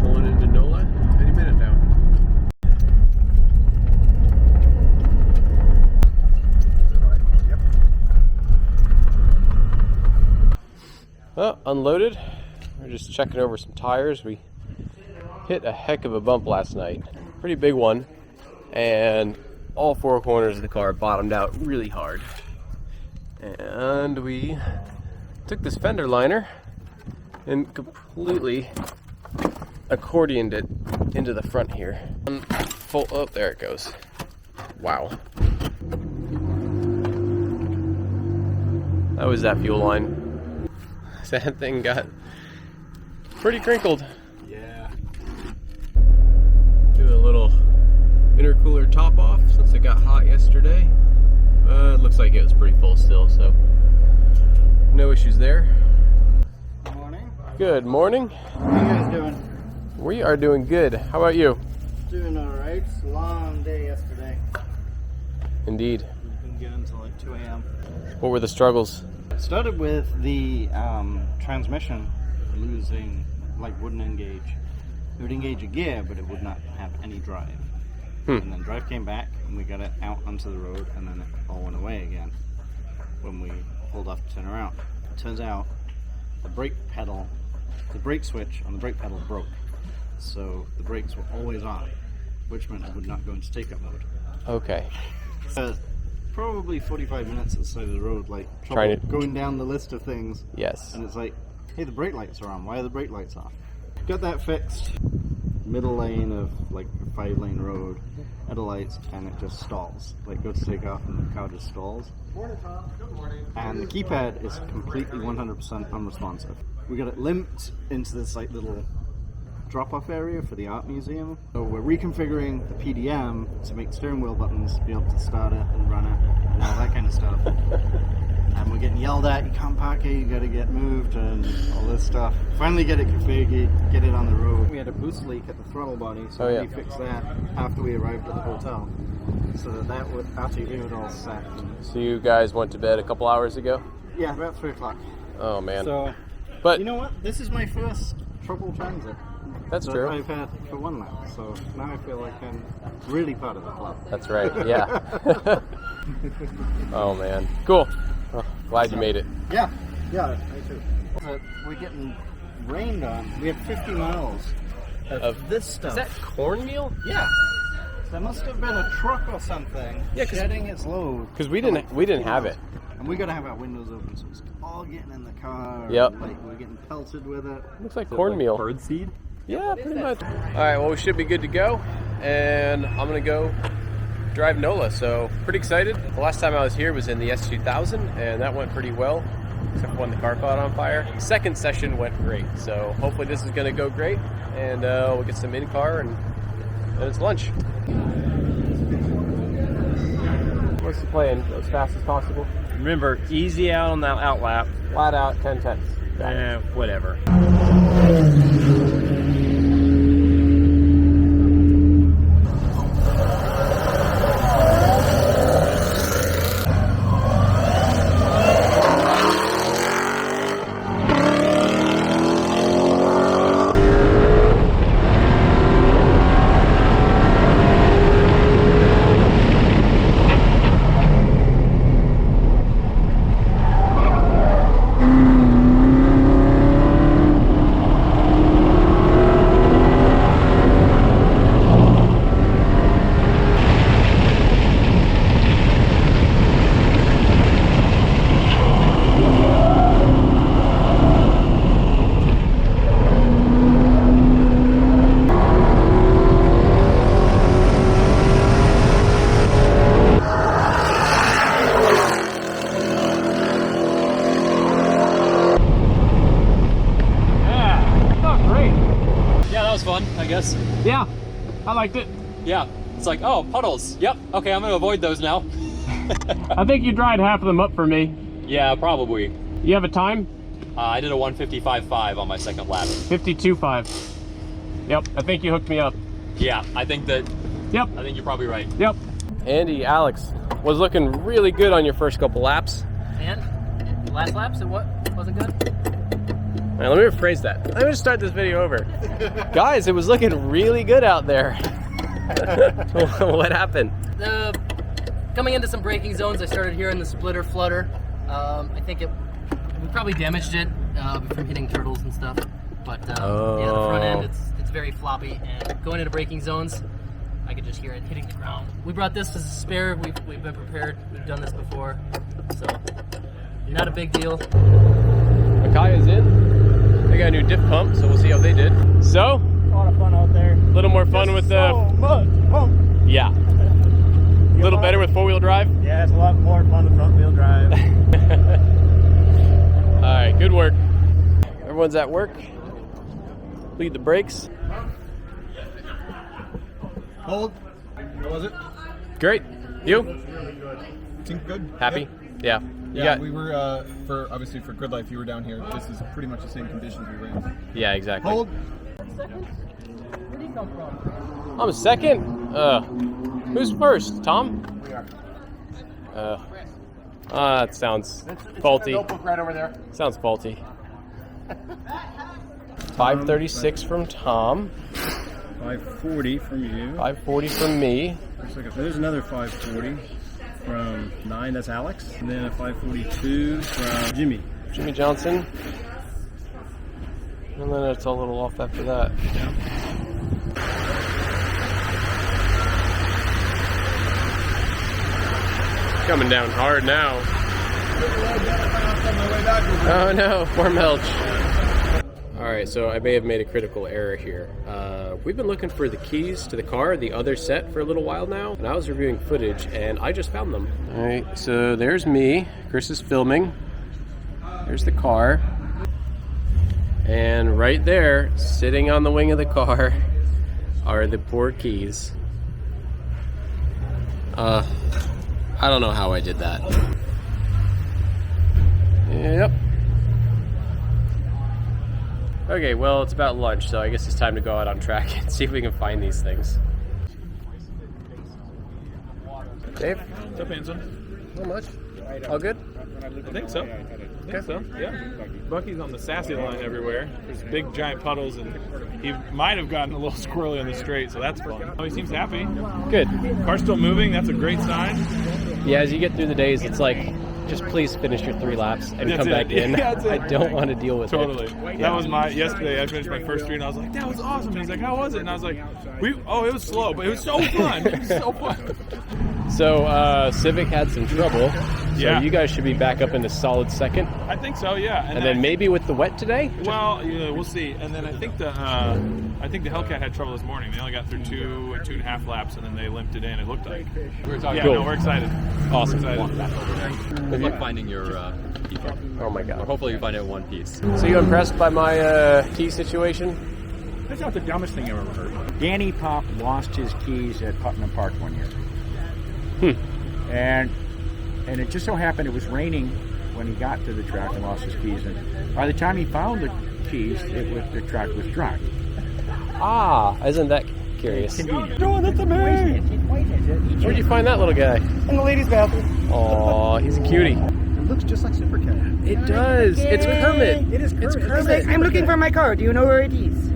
pulling into Nola any minute now. Well, unloaded. We're just checking over some tires. We hit a heck of a bump last night. Pretty big one. And all four corners of the car bottomed out really hard. And we took this fender liner and completely accordioned it into the front here. Oh, there it goes. Wow. That was that fuel line. That thing got pretty crinkled. Yeah. Do a little intercooler top off since it got hot yesterday. It looks like it was pretty full still, so no issues there. Good morning. Good morning. How are you guys doing? We are doing good. How about you? Doing alright. Long day yesterday. Indeed. We've been going until like 2 a.m. What were the struggles? It started with the transmission losing, like, wouldn't engage. It would engage a gear, but it would not have any drive. And then drive came back, and we got it out onto the road, and then it all went away again when we pulled off to turn around. It turns out the brake switch on the brake pedal broke. So the brakes were always on, which meant it would not go into take-up mode. Okay. Probably 45 minutes at the side of the road, like going down the list of things. Yes. And it's like, hey, the brake lights are on. Why are the brake lights off? Got that fixed. Middle lane of like a 5-lane road, headlights, and it just stalls. Like, go to take off and the car just stalls. Morning, Tom. Good morning. And the keypad is completely 100% unresponsive. We got it limped into this like little drop-off area for the art museum. So we're reconfiguring the PDM to make steering wheel buttons be able to start it and run it and all that kind of stuff. And we're getting yelled at, you can't park here, you gotta get moved and all this stuff. Finally get it configured, get it on the road. We had a boost leak at the throttle body, so we fixed that after we arrived at the hotel. So that would, after you would all set. So you guys went to bed a couple hours ago? Yeah, about 3 o'clock. Oh man. So, but you know what? This is my first trouble transit. That's true. I've had for 1 lap, so now I feel like I'm really part of the club. That's right, yeah. Oh man, cool. Oh, glad you made it. Yeah, me too. We're getting rained on. We have 50 miles of this stuff. Is that cornmeal? Yeah. There must have been a truck or something shedding its load. Because we didn't have it. And we gotta have our windows open, so it's all getting in the car. Yep. Like we're getting pelted with it. Looks like cornmeal. Like bird seed? Yeah, pretty much. All right, well, we should be good to go, and I'm gonna go drive Nola. So pretty excited. The last time I was here was in the S2000, and that went pretty well, except for when the car caught on fire. Second session went great, so hopefully this is gonna go great, and we'll get some in-car, and then it's lunch. What's the plan? Go as fast as possible. Remember, easy out on that out lap. Flat out, 10/10. Whatever. Guess. Yeah, I liked it. Yeah, it's like, oh, puddles. Yep, okay, I'm gonna avoid those now. I think you dried half of them up for me. Yeah, probably. You have a time? I did a 1:55.5 on my second lap. 52.5. Yep, I think you hooked me up. Yeah, I think that. Yep. I think you're probably right. Yep. Andy, Alex, was looking really good on your first couple laps. And last laps, it what wasn't good? All right, let me rephrase that. Let me just start this video over. Guys, it was looking really good out there. What happened? Coming into some braking zones, I started hearing the splitter flutter. I think we probably damaged it from hitting turtles and stuff. But yeah, the front end, it's very floppy. And going into braking zones, I could just hear it hitting the ground. We brought this as a spare. We've been prepared. We've done this before. So, not a big deal. Makaya's in. They got a new diff pump, so we'll see how they did. So, A lot of fun out there. a little more fun with the... much fun. Yeah. A little better with four-wheel drive? Yeah, it's a lot more fun with front wheel drive. All right, good work. Everyone's at work. Lead the brakes. Hold. How was it? Great. You? Seemed good. Happy? Yeah. You got... we were obviously for Grid Life. You were down here. This is pretty much the same conditions we ran. Yeah, exactly. Hold. Where do you come from? I'm second. Who's first? Tom? We are. That sounds faulty. Notebook right over there. Sounds faulty. 536 from Tom. 540 from you. 540 from me. There's another 540 from 9, that's Alex. And then a 542 from Jimmy. Jimmy Johnson. And then it's a little off after that. Coming down hard now. Oh no, poor Melch. Alright, so I may have made a critical error here. We've been looking for the keys to the car, the other set, for a little while now, and I was reviewing footage, and I just found them. Alright, so there's me. Chris is filming. There's the car. And right there, sitting on the wing of the car, are the poor keys. I don't know how I did that. Yep. Okay, well, it's about lunch, so I guess it's time to go out on track and see if we can find these things. Dave? What's up, Hanson? Not much. All good? I think so. Yeah. Bucky's on the sassy line everywhere. There's big giant puddles, and he might have gotten a little squirrely on the straight, so that's fun. Oh, he seems happy. Good. Car's still moving. That's a great sign. Yeah, as you get through the days, it's like, just please finish your 3 laps and That's come it. back in. Yeah, that's it. I don't want to deal with Totally. it. That was yesterday I finished my first 3 and I was like, that was awesome. And he's like, how was it? And I was like, it was slow, but it was so fun. It was so fun. So, Civic had some trouble. So Yeah. you guys should be back up into solid second. I think so, yeah. And then maybe with the wet today? Well, yeah, we'll see. And then I think the Hellcat had trouble this morning. They only got through 2.5 laps, and then they limped it in. It looked like. We were talking Yeah, Cool. no, we're excited. Awesome. We're Walk excited. back over there. Good luck finding your key fob. Oh my Or god. hopefully you find it in one piece. So you impressed by my key situation? That's not the dumbest thing I've ever heard. Danny Pop lost his keys at Putnam Park one year. And it just so happened it was raining when he got to the track and lost his keys. And by the time he found the keys, the track was dry. Ah, isn't that curious? Convenient. Where'd you find that little guy? In the ladies' bathroom. Aw, he's a cutie. It looks just like Supercat. It does. It's Kermit. It is It's Kermit. Kermit. I'm looking for my car. Do you know where it is?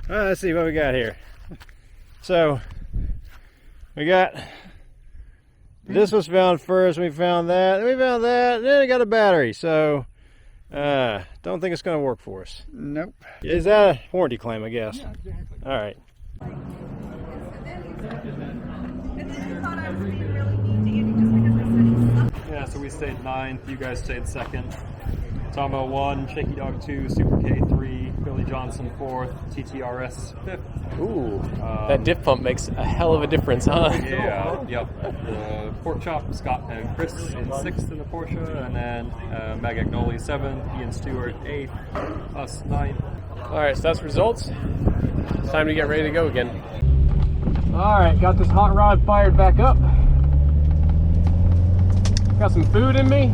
Let's see what we got here. So, we got... This was found first, we found that, and we found that, and then I got a battery, so don't think it's going to work for us. Nope. Is that a warranty claim, I guess? Yeah, exactly. All right. Yeah, so we stayed 9th, you guys stayed 2nd. Tomo 1, Shaky Dog 2, Super K 3, Billy Johnson 4th, TTRS 5th. Ooh, that diff pump makes a hell of a difference, huh? Yeah, yep. The Pork Chop, Scott and Chris in 6th in the Porsche, and then Mag Agnoli 7th, Ian Stewart 8th, us 9th. Alright, so that's results. It's time to get ready to go again. Alright, got this hot rod fired back up. Got some food in me.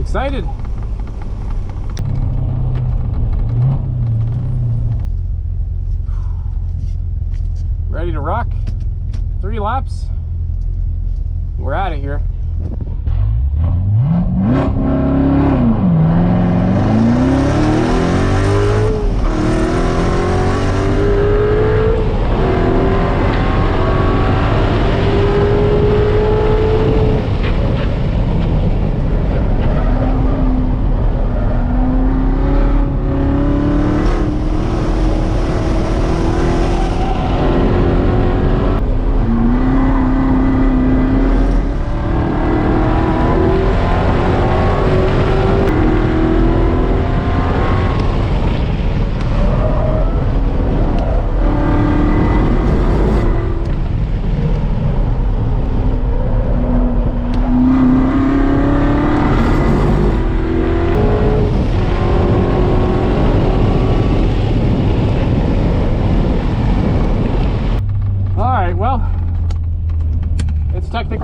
Excited. Ready to rock. 3 laps. We're out of here.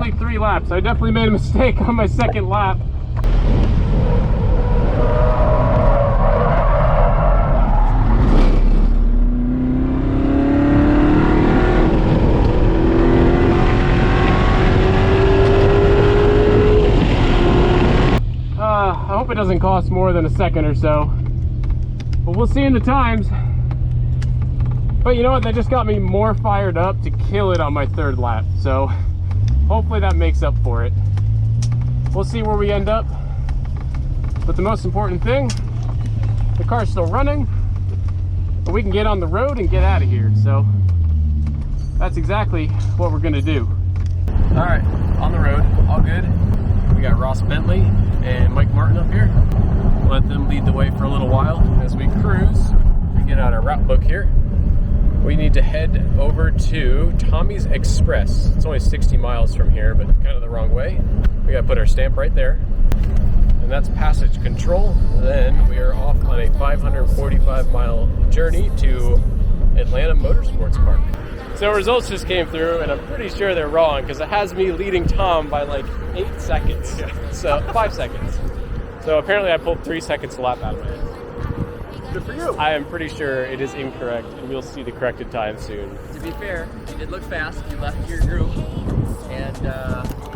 exactly 3 laps. I definitely made a mistake on my second lap. I hope it doesn't cost more than a second or so, but we'll see in the times. But you know what, that just got me more fired up to kill it on my 3rd lap, so hopefully that makes up for it. We'll see where we end up, but the most important thing, the car's still running, but we can get on the road and get out of here, so that's exactly what we're gonna do. All right, on the road, all good. We got Ross Bentley and Mike Martin up here. Let them lead the way for a little while as we cruise and get out our route book here. We need to head over to Tommy's Express. It's only 60 miles from here, but kind of the wrong way. We gotta put our stamp right there. And that's passage control. Then we are off on a 545 mile journey to Atlanta Motorsports Park. So results just came through, and I'm pretty sure they're wrong because it has me leading Tom by like 8 seconds. So 5 seconds. So apparently I pulled 3 seconds a lap out of it. Good for you. I am pretty sure it is incorrect, and we'll see the corrected time soon. To be fair, you did look fast. You left your group, and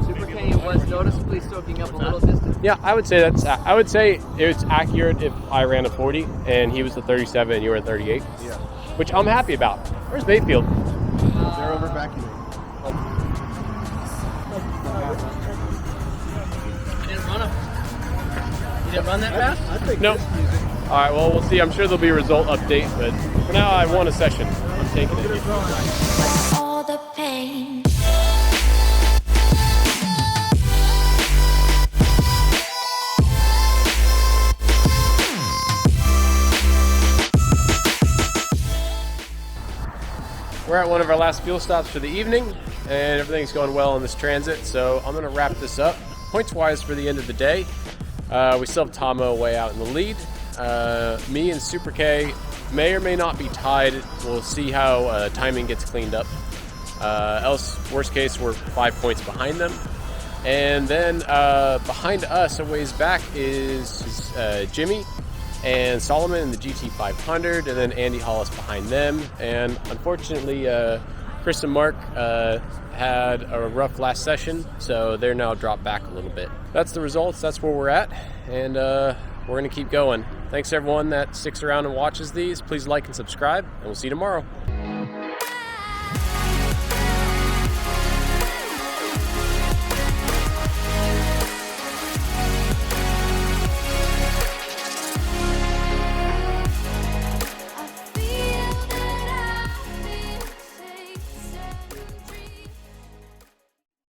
Super K was noticeably soaking up a little distance. Yeah, I would say it's accurate if I ran a 40 and he was the 37 and you were a 38. Yeah. Which I'm happy about. Where's Mayfield? They're over back here. You didn't run that fast? I think Nope. All right, well, we'll see. I'm sure there'll be a result update, but for now, I won a session. I'm taking it. All the pain. We're at one of our last fuel stops for the evening, and everything's going well on this transit, so I'm going to wrap this up. Points-wise for the end of the day, we still have Tomo way out in the lead. Me and Super K may or may not be tied. We'll see how timing gets cleaned up. Else, worst case, we're 5 points behind them. And then behind us, a ways back, is Jimmy and Solomon in the GT500, and then Andy Hollis behind them. And unfortunately, Chris and Mark had a rough last session, so they're now dropped back a little bit. That's the results. That's where we're at, and we're going to keep going. Thanks everyone that sticks around and watches these. Please like and subscribe, and we'll see you tomorrow.